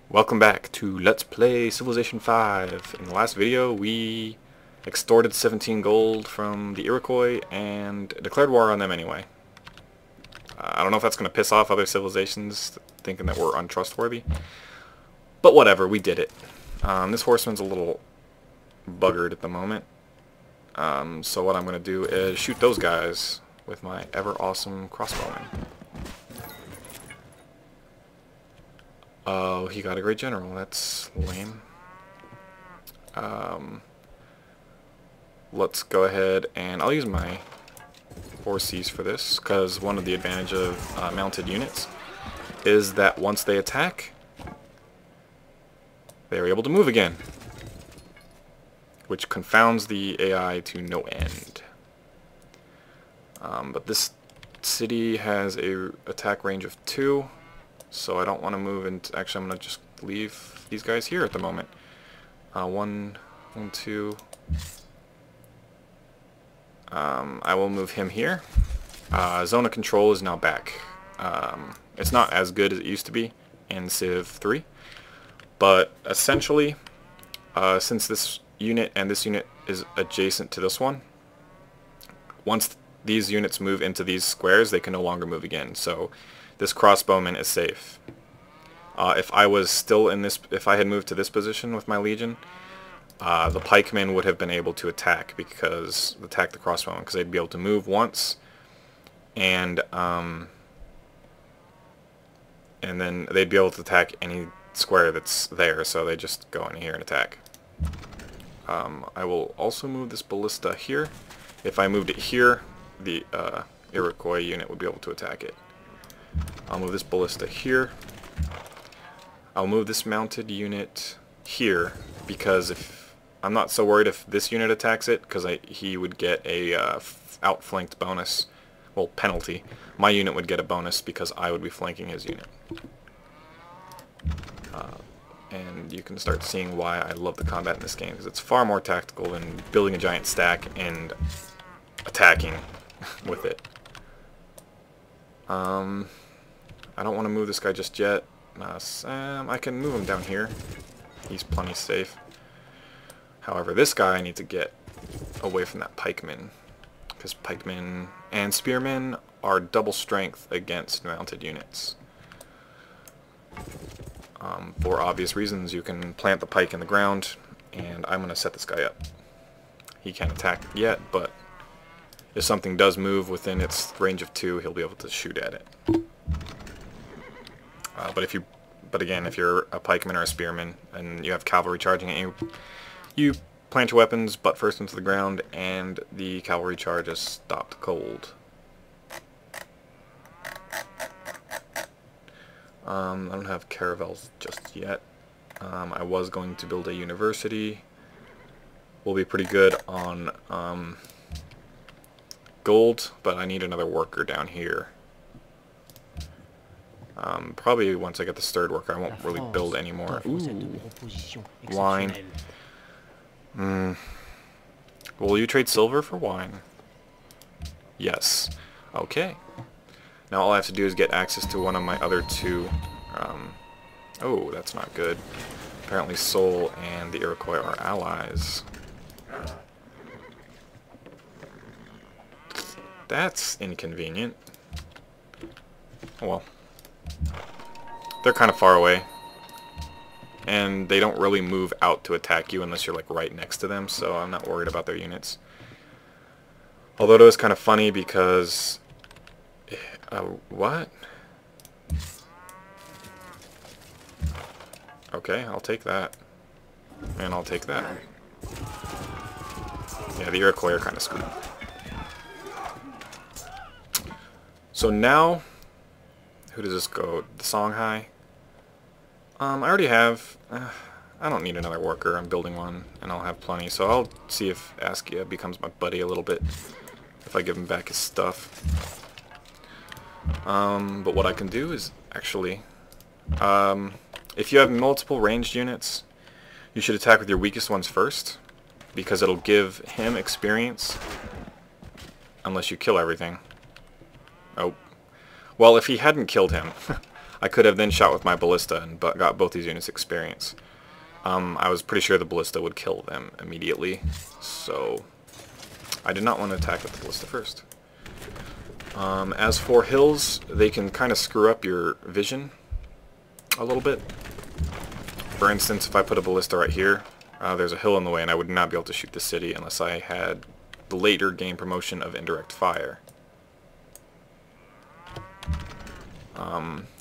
Welcome back to Let's Play Civilization 5. In the last video, we extorted 17 gold from the Iroquois and declared war on them anyway. I don't know if that's going to piss off other civilizations thinking that we're untrustworthy, but whatever, we did it. This horseman's a little buggered at the moment, so what I'm going to do is shoot those guys with my ever-awesome crossbowman. Oh, he got a great general. That's lame. Let's go ahead and I'll use my 4Cs for this, because one of the advantage of mounted units is that once they attack, they are able to move again, which confounds the AI to no end. But this city has a attack range of 2. So I don't want to move into... Actually, I'm going to just leave these guys here at the moment. One, two. I will move him here. Zone of control is now back. It's not as good as it used to be in Civ 3. But essentially, since this unit and this unit is adjacent to this one, once these units move into these squares, they can no longer move again. So this crossbowman is safe. If I was still in this, if I had moved to this position with my legion, the pikemen would have been able to attack the crossbowman, because they'd be able to move once, and then they'd be able to attack any square that's there. So they just go in here and attack. I will also move this ballista here. If I moved it here, the Iroquois unit would be able to attack it. I'll move this ballista here. I'll move this mounted unit here, because if I'm not so worried if this unit attacks it, because he would get a outflanked bonus, well, penalty. My unit would get a bonus because I would be flanking his unit. And you can start seeing why I love the combat in this game, because it's far more tactical than building a giant stack and attacking with it. I don't want to move this guy just yet. I can move him down here. He's plenty safe. However, this guy I need to get away from that pikeman, because pikemen and spearmen are double strength against mounted units. For obvious reasons, you can plant the pike in the ground, and I'm going to set this guy up. He can't attack yet, but if something does move within its range of 2, he'll be able to shoot at it. But again, if you're a pikeman or a spearman and you have cavalry charging at you, you plant your weapons butt first into the ground, and the cavalry charge is stopped cold. I don't have caravels just yet. I was going to build a university. We'll be pretty good on gold, but I need another worker down here. Probably once I get this third worker, I won't really build anymore. Ooh, wine. Will you trade silver for wine? Yes. Okay. Now all I have to do is get access to one of my other 2. Oh, that's not good. Apparently Seoul and the Iroquois are allies. That's inconvenient. Well, they're kind of far away, and they don't really move out to attack you unless you're like right next to them, so I'm not worried about their units. Although it was kind of funny because what? Okay, I'll take that, and I'll take that. Yeah, the Iroquois are kind of screwed. So now, who does this go? The Songhai? I already have... I don't need another worker. I'm building one, and I'll have plenty. So I'll see if Askia becomes my buddy a little bit, if I give him back his stuff. But what I can do is, actually... if you have multiple ranged units, you should attack with your weakest ones first, because it'll give him experience, unless you kill everything. Oh. Well, if he hadn't killed him, I could have then shot with my ballista and got both these units experience. I was pretty sure the ballista would kill them immediately, so I did not want to attack with the ballista first. As for hills, they can kind of screw up your vision a little bit. For instance, if I put a ballista right here, there's a hill in the way and I would not be able to shoot the city unless I had the later game promotion of indirect fire.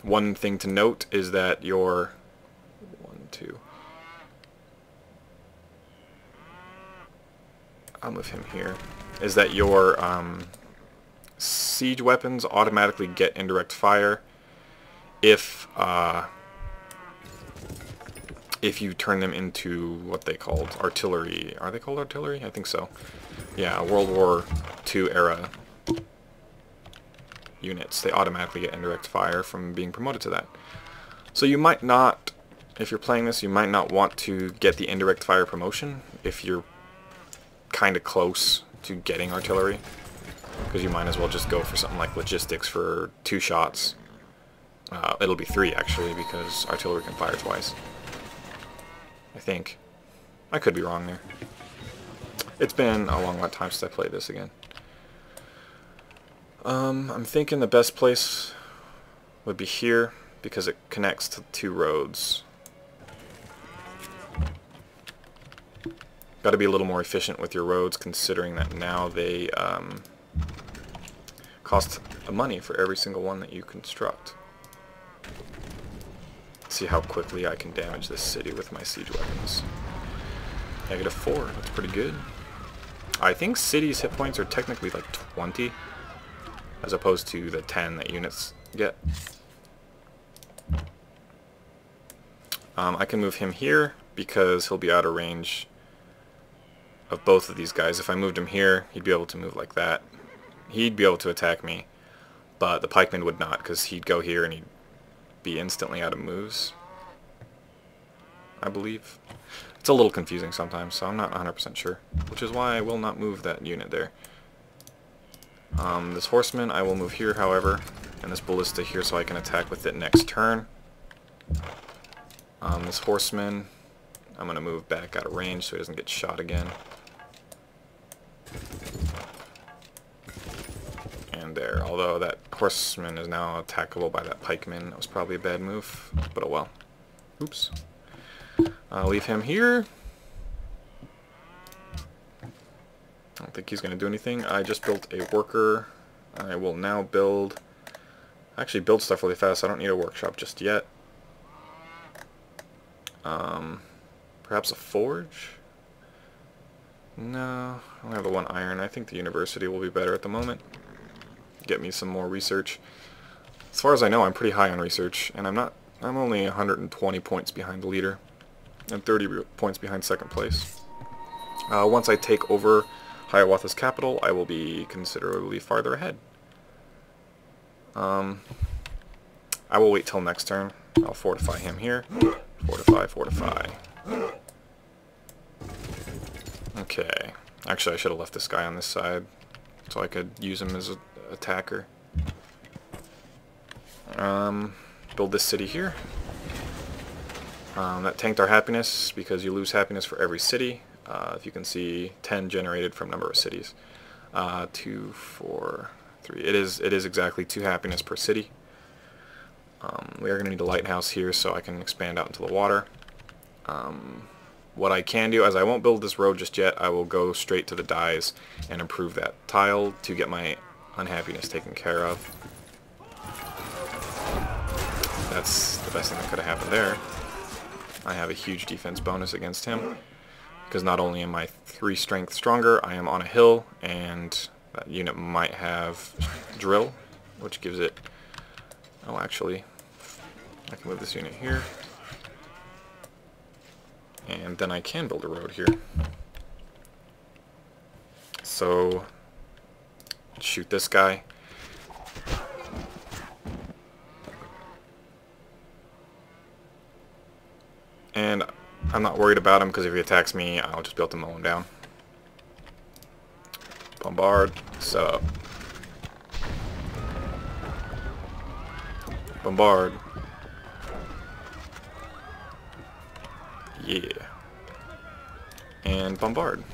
One thing to note is that your I'll move him here, is that your siege weapons automatically get indirect fire if you turn them into what they called artillery. Are they called artillery? I think so. Yeah, World War II era units. They automatically get indirect fire from being promoted to that. So you might not, if you're playing this, you might not want to get the indirect fire promotion if you're kind of close to getting artillery, because you might as well just go for something like logistics for 2 shots. It'll be 3 actually, because artillery can fire twice. I think. I could be wrong there. It's been a long time since I played this again. I'm thinking the best place would be here, because it connects to 2 roads. Got to be a little more efficient with your roads, considering that now they cost money for every single one that you construct. Let's see how quickly I can damage this city with my siege weapons. -4, that's pretty good. I think cities' hit points are technically like 20, as opposed to the 10 that units get. I can move him here because he'll be out of range of both of these guys. If I moved him here, he'd be able to move like that. He'd be able to attack me, but the pikeman would not, because he'd go here and he'd be instantly out of moves, I believe. It's a little confusing sometimes, so I'm not 100% sure, which is why I will not move that unit there. This horseman I will move here, however, and this ballista here so I can attack with it next turn. This horseman, I'm going to move back out of range so he doesn't get shot again. And there, although that horseman is now attackable by that pikeman, that was probably a bad move, but oh well. Oops. I'll leave him here. I don't think he's going to do anything. I just built a worker. I will now build... actually build stuff really fast. I don't need a workshop just yet. Perhaps a forge? No, I only have the 1 iron. I think the university will be better at the moment. Get me some more research. As far as I know, I'm pretty high on research, and I'm only 120 points behind the leader, and 30 points behind second place. Once I take over Hiawatha's capital, I will be considerably farther ahead. I will wait till next turn. I'll fortify him here. Fortify, fortify. Okay. Actually, I should have left this guy on this side so I could use him as an attacker. Build this city here. That tanked our happiness because you lose happiness for every city. If you can see, 10 generated from number of cities. 2, 4, 3. It is exactly 2 happiness per city. We are going to need a lighthouse here so I can expand out into the water. What I can do, as I won't build this road just yet, I will go straight to the dyes and improve that tile to get my unhappiness taken care of. That's the best thing that could have happened there. I have a huge defense bonus against him, because not only am I 3 strength stronger, I am on a hill, and that unit might have drill, which gives it... oh, actually, I can move this unit here. And then I can build a road here. So, shoot this guy. And I'm not worried about him, because if he attacks me, I'll just be able to mow him down. Bombard, set up. Bombard. Yeah. And bombard.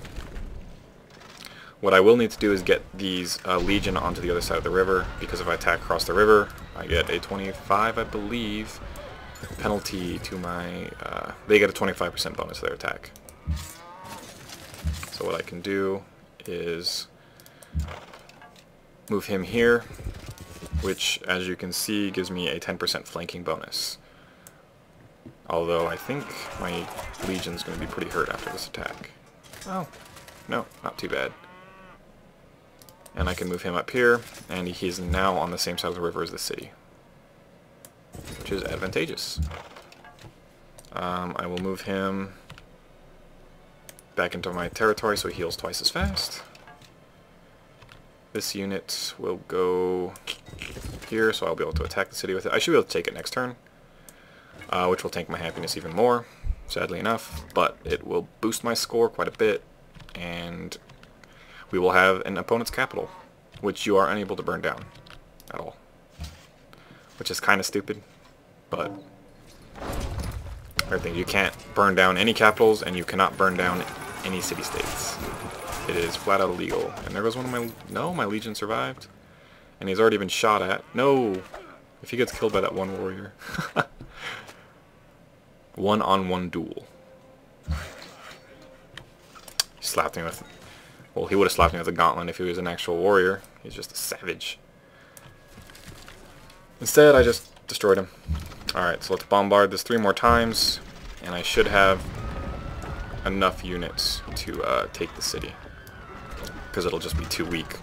What I will need to do is get these Legion onto the other side of the river, because if I attack across the river, I get a 25, I believe, penalty to my... they get a 25% bonus to their attack. So what I can do is move him here, which, as you can see, gives me a 10% flanking bonus. Although I think my Legion's going to be pretty hurt after this attack. Oh, no, not too bad. And I can move him up here, and he's now on the same side of the river as the city, which is advantageous. I will move him back into my territory so he heals twice as fast. This unit will go here, so I'll be able to attack the city with it. I should be able to take it next turn, which will tank my happiness even more, sadly enough, but it will boost my score quite a bit, and we will have an opponent's capital, which you are unable to burn down at all. Which is kind of stupid, but everything. You can't burn down any capitals, and you cannot burn down any city-states. It is flat out illegal. And there goes one of my... No, my Legion survived. And he's already been shot at. No! If he gets killed by that one warrior. One-on-one duel. He slapped me with... Well, he would have slapped me with a gauntlet if he was an actual warrior. He's just a savage. Instead, I just destroyed him. Alright, so let's bombard this 3 more times, and I should have enough units to take the city, because it'll just be too weak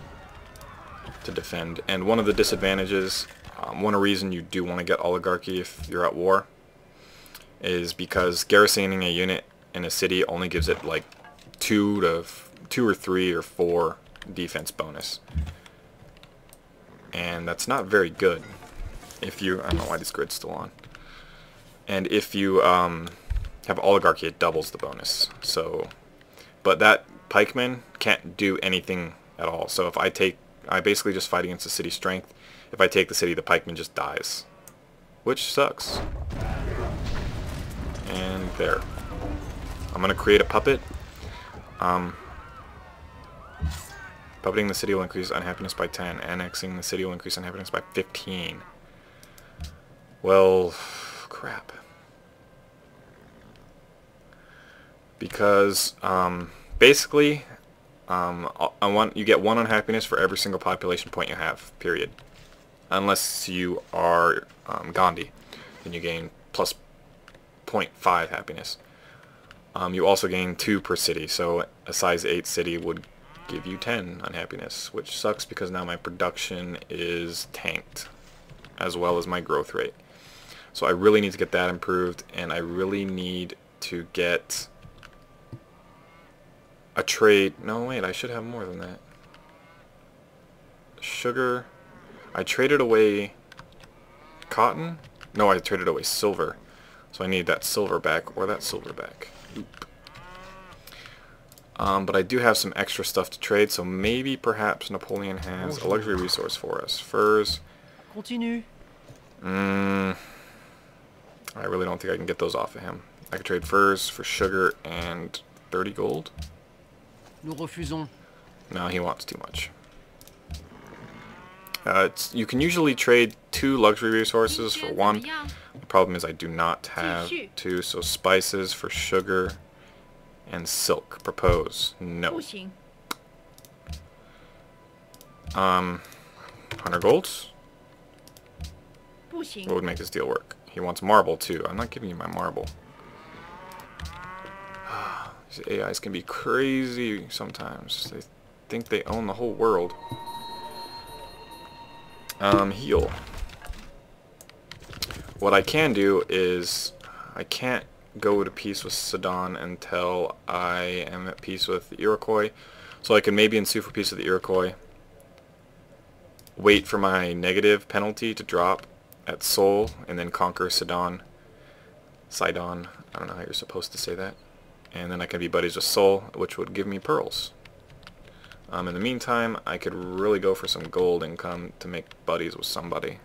to defend. And one of the disadvantages, one reason you do want to get oligarchy if you're at war, is because garrisoning a unit in a city only gives it like 2 or 3 or 4 defense bonus, and that's not very good. If you, I don't know why this grid's still on. And if you have oligarchy, it doubles the bonus. So, but that pikeman can't do anything at all. So if I basically just fight against the city strength. If I take the city, the pikeman just dies, which sucks. And there. I'm gonna create a puppet. Puppeting the city will increase unhappiness by 10. Annexing the city will increase unhappiness by 15. Well, crap. Because, basically, you get 1 unhappiness for every single population point you have, period. Unless you are Gandhi. Then you gain plus 0.5 happiness. You also gain 2 per city, so a size 8 city would give you 10 unhappiness, which sucks because now my production is tanked, as well as my growth rate. So I really need to get that improved, and I really need to get a trade. No, wait, I should have more than that. Sugar. I traded away cotton. No, I traded away silver. So I need that silver back, or that silver back. Oop. But I do have some extra stuff to trade, so maybe perhaps Napoleon has a luxury resource for us. Furs. Continue. I really don't think I can get those off of him. I could trade furs for sugar and 30 gold. Nous refusons. No, he wants too much. You can usually trade 2 luxury resources for 1. The problem is I do not have 2, so spices for sugar and silk. Propose. No. 100 golds? What would make this deal work? He wants marble too. I'm not giving you my marble. These AIs can be crazy sometimes. They think they own the whole world. Heal. What I can do is, I can't go to peace with Sedan until I am at peace with the Iroquois. So I can maybe ensue for peace with the Iroquois, wait for my negative penalty to drop at Seoul, and then conquer Sidon. I don't know how you're supposed to say that. And then I can be buddies with Seoul, which would give me pearls. In the meantime, I could really go for some gold income to make buddies with somebody.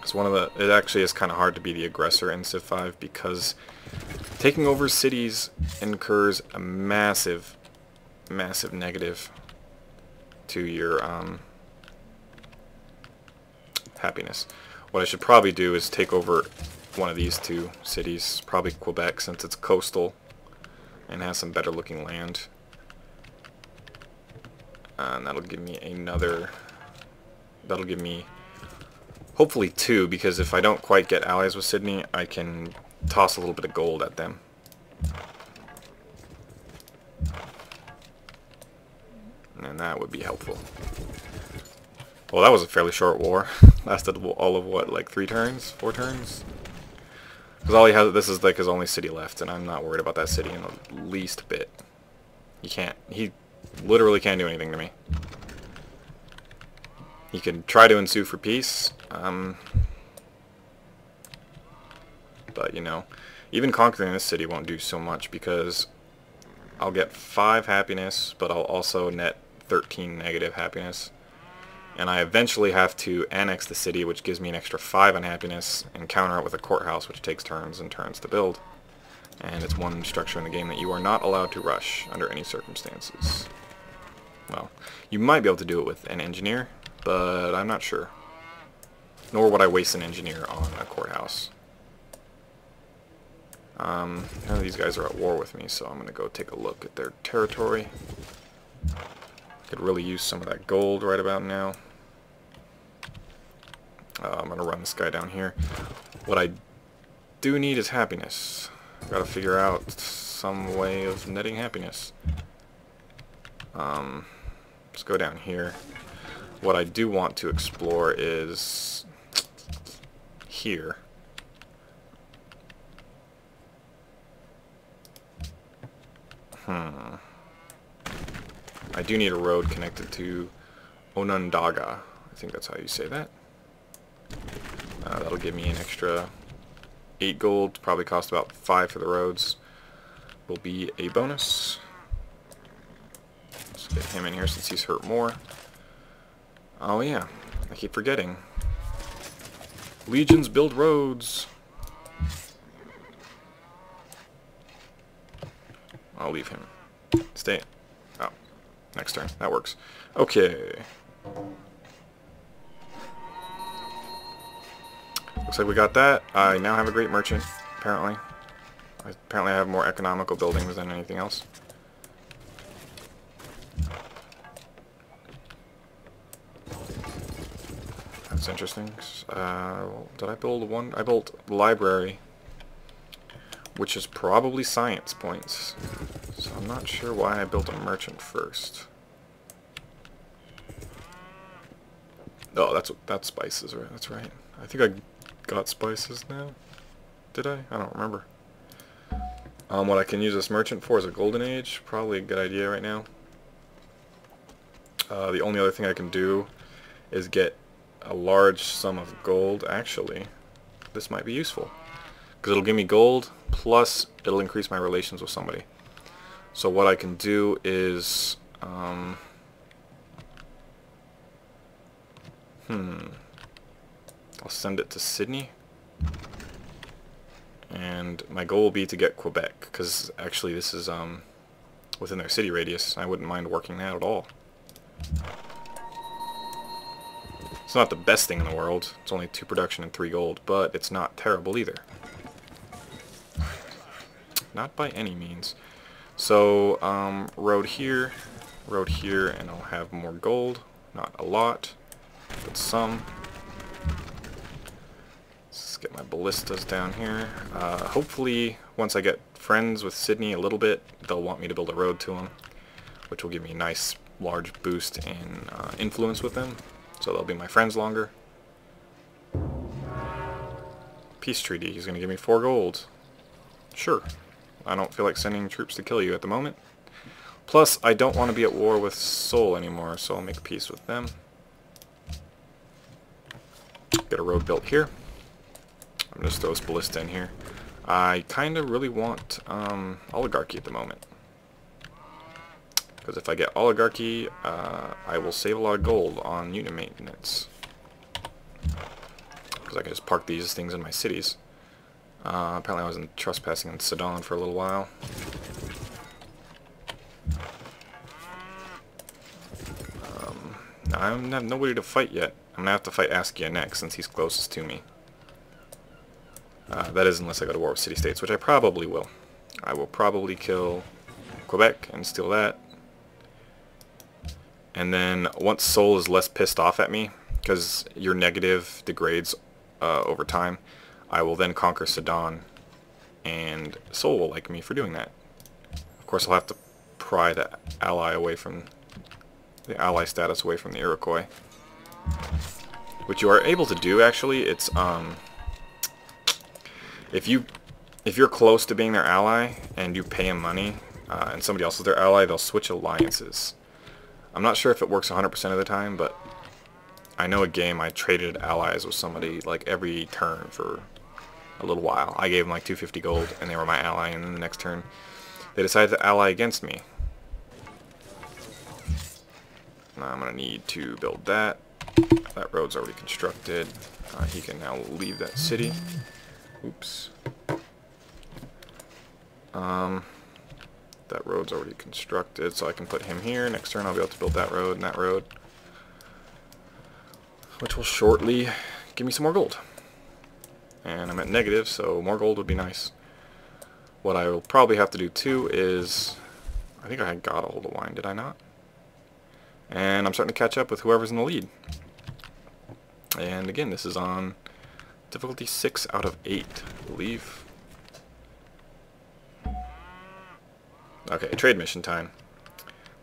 It's it actually is kind of hard to be the aggressor in Civ 5 because taking over cities incurs a massive negative to your happiness. What I should probably do is take over one of these two cities, probably Quebec since it's coastal and has some better looking land. And that'll give me that'll give me hopefully 2, because if I don't quite get allies with Sydney, I can toss a little bit of gold at them. And that would be helpful. Well, that was a fairly short war. Lasted all of what, like 3 turns? 4 turns? Because all he has, this is like his only city left, and I'm not worried about that city in the least bit. He literally can't do anything to me. He can try to ensue for peace, but you know, even conquering this city won't do so much because I'll get 5 happiness, but I'll also net 13 negative happiness. And I eventually have to annex the city, which gives me an extra 5 on happiness, and counter it with a courthouse, which takes turns and turns to build. And it's one structure in the game that you are not allowed to rush under any circumstances. Well, you might be able to do it with an engineer, but I'm not sure. Nor would I waste an engineer on a courthouse. None of these guys are at war with me, so I'm going to go take a look at their territory. Could really use some of that gold right about now. I'm going to run this guy down here. What I do need is happiness. I've got to figure out some way of netting happiness. Let's go down here. What I do want to explore is here. I do need a road connected to Onondaga. I think that's how you say that. That'll give me an extra 8 gold. Probably cost about 5 for the roads. Will be a bonus. Let's get him in here since he's hurt more. Oh yeah, I keep forgetting. Legions build roads. I'll leave him. Stay. Oh, next turn. That works. Okay. Looks like we got that. I now have a great merchant, apparently. Apparently I have more economical buildings than anything else. That's interesting. Did I build one? I built library, which is probably science points. So I'm not sure why I built a merchant first. Oh, that's spices, right? That's right. I think I got spices now. Did I? I don't remember. What I can use this merchant for is a golden age. Probably a good idea right now. The only other thing I can do is get a large sum of gold. Actually, this might be useful because it'll give me gold plus it'll increase my relations with somebody. So what I can do is I'll send it to Sydney, and my goal will be to get Quebec because actually this is within their city radius. I wouldn't mind working that at all. It's not the best thing in the world. It's only 2 production and 3 gold, but it's not terrible either. Not by any means. So, road here, and I'll have more gold. Not a lot, but some. Let's get my ballistas down here. Hopefully, once I get friends with Sydney a little bit, they'll want me to build a road to them, which will give me a nice large boost in influence with them. So they'll be my friends longer. Peace treaty. He's going to give me 4 gold. Sure. I don't feel like sending troops to kill you at the moment. Plus, I don't want to be at war with Seoul anymore, so I'll make peace with them. Get a road built here. I'm just throw this ballista in here. I kind of really want oligarchy at the moment. Because if I get oligarchy, I will save a lot of gold on unit maintenance. because I can just park these things in my cities. Apparently I wasn't trespassing in Sedan for a little while. I have nobody to fight yet. I'm going to have to fight Askia next since he's closest to me. That is unless I go to war with city-states, which I probably will. I will probably kill Quebec and steal that. And then once Seoul is less pissed off at me, because your negative degrades over time, I will then conquer Sedan, and Seoul will like me for doing that. Of course, I'll have to pry the ally status away from the Iroquois, which you are able to do. Actually, it's if you're close to being their ally and you pay them money, and somebody else is their ally, they'll switch alliances. I'm not sure if it works 100% of the time, but I know a game I traded allies with somebody like every turn for a little while. I gave them like 250 gold and they were my ally, and then the next turn they decided to ally against me. Now I'm going to need to build that. That road's already constructed. He can now leave that city. Oops. That road's already constructed, so I can put him here. Next turn I'll be able to build that road and that road, which will shortly give me some more gold. And I'm at negative, so more gold would be nice. What I will probably have to do too is, I think I got a hold of wine, did I not? And I'm starting to catch up with whoever's in the lead. And again, this is on difficulty 6 out of 8, I believe. Okay, trade mission time.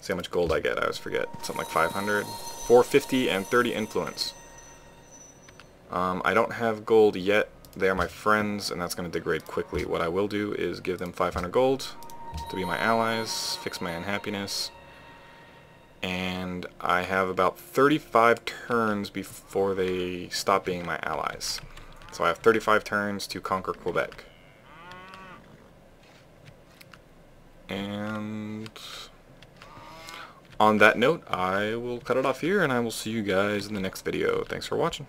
See how much gold I get. I always forget. Something like 500, 450, and 30 influence. I don't have gold yet. They are my friends, and that's going to degrade quickly. What I will do is give them 500 gold to be my allies, fix my unhappiness, and I have about 35 turns before they stop being my allies. So I have 35 turns to conquer Quebec. And on that note, I will cut it off here, and I will see you guys in the next video. Thanks for watching.